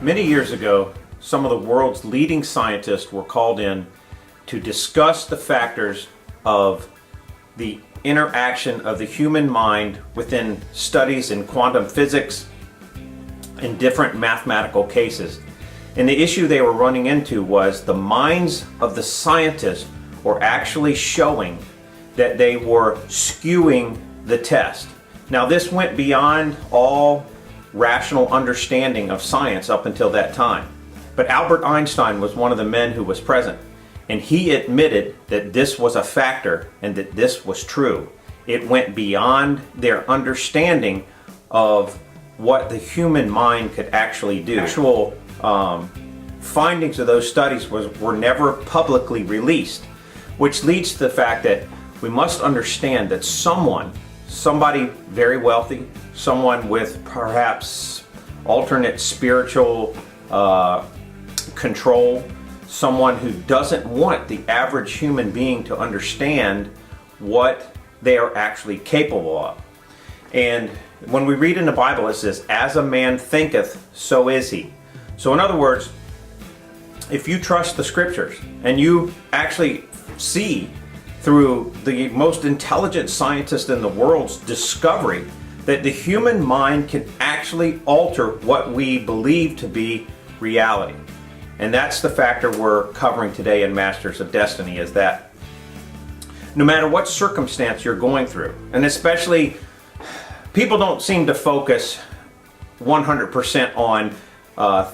Many years ago, some of the world's leading scientists were called in to discuss the factors of the interaction of the human mind within studies in quantum physics in different mathematical cases. And the issue they were running into was the minds of the scientists were actually showing that they were skewing the test. Now, this went beyond all rational understanding of science up until that time. But Albert Einstein was one of the men who was present, and he admitted that this was a factor and that this was true. It went beyond their understanding of what the human mind could actually do. Actual findings of those studies were never publicly released, which leads to the fact that we must understand that somebody very wealthy, someone with perhaps alternate spiritual control, someone who doesn't want the average human being to understand what they are actually capable of. And when we read in the Bible, it says, "As a man thinketh, so is he." So in other words, if you trust the scriptures and you actually see through the most intelligent scientist in the world's discovery that the human mind can actually alter what we believe to be reality. And that's the factor we're covering today in Masters of Destiny, is that no matter what circumstance you're going through, and especially people don't seem to focus 100% on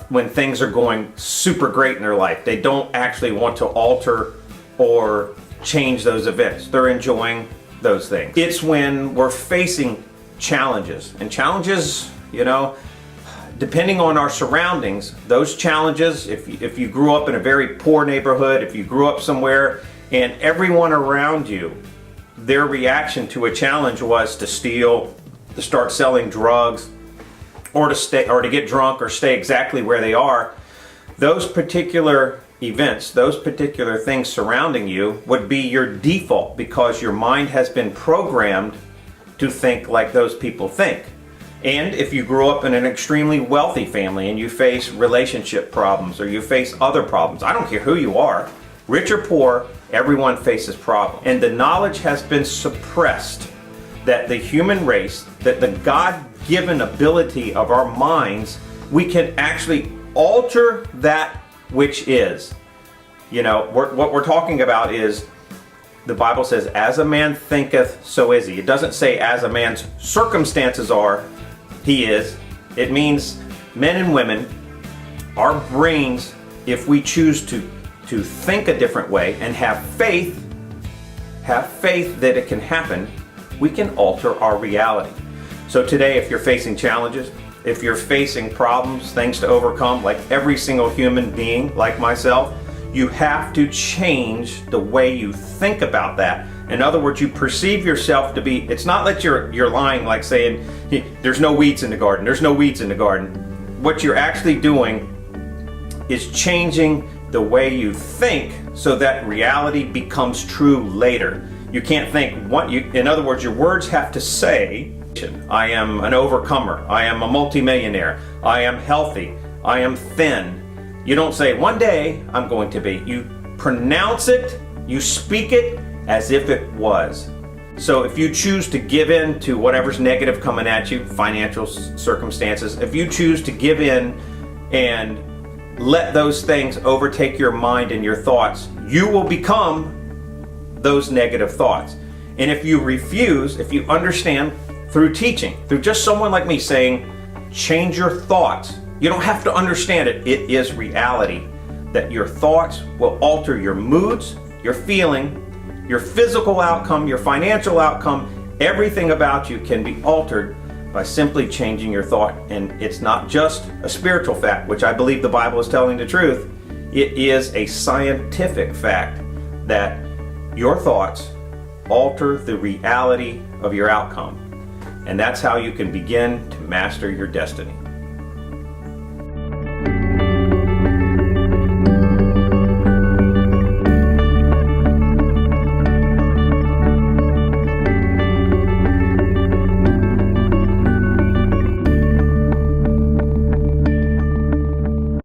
when things are going super great in their life. They don't actually want to alter or change those events. They're enjoying those things. It's when we're facing challenges, and challenges, depending on our surroundings, those challenges, if you grew up in a very poor neighborhood, if you grew up somewhere and everyone around you, their reaction to a challenge was to steal, to start selling drugs, or to get drunk or stay exactly where they are, those particular events, those particular things surrounding you would be your default, because your mind has been programmed to think like those people think. And if you grew up in an extremely wealthy family and you face relationship problems or you face other problems, I don't care who you are, rich or poor, everyone faces problems. And the knowledge has been suppressed that the human race, that the God-given ability of our minds, we can actually alter that which is. What we're talking about is, the Bible says, "As a man thinketh, so is he." It doesn't say as a man's circumstances are, he is. It means men and women, our brains, if we choose to think a different way and have faith that it can happen, we can alter our reality. So today, if you're facing challenges, if you're facing problems, things to overcome, like every single human being, like myself, you have to change the way you think about that. In other words, you perceive yourself to be, it's not that you're lying, like saying, there's no weeds in the garden, there's no weeds in the garden. What you're actually doing is changing the way you think so that reality becomes true later. You can't think in other words, your words have to say, I am an overcomer, I am a multimillionaire, I am healthy, I am thin. You don't say, one day I'm going to be. You pronounce it, you speak it as if it was. So if you choose to give in to whatever's negative coming at you, financial circumstances, if you choose to give in and let those things overtake your mind and your thoughts, you will become those negative thoughts. And if you refuse, if you understand through teaching, through just someone like me saying, change your thoughts. You don't have to understand it. It is reality that your thoughts will alter your moods, your feeling, your physical outcome, your financial outcome. Everything about you can be altered by simply changing your thought. And it's not just a spiritual fact, which I believe the Bible is telling the truth. It is a scientific fact that your thoughts alter the reality of your outcome. And that's how you can begin to master your destiny.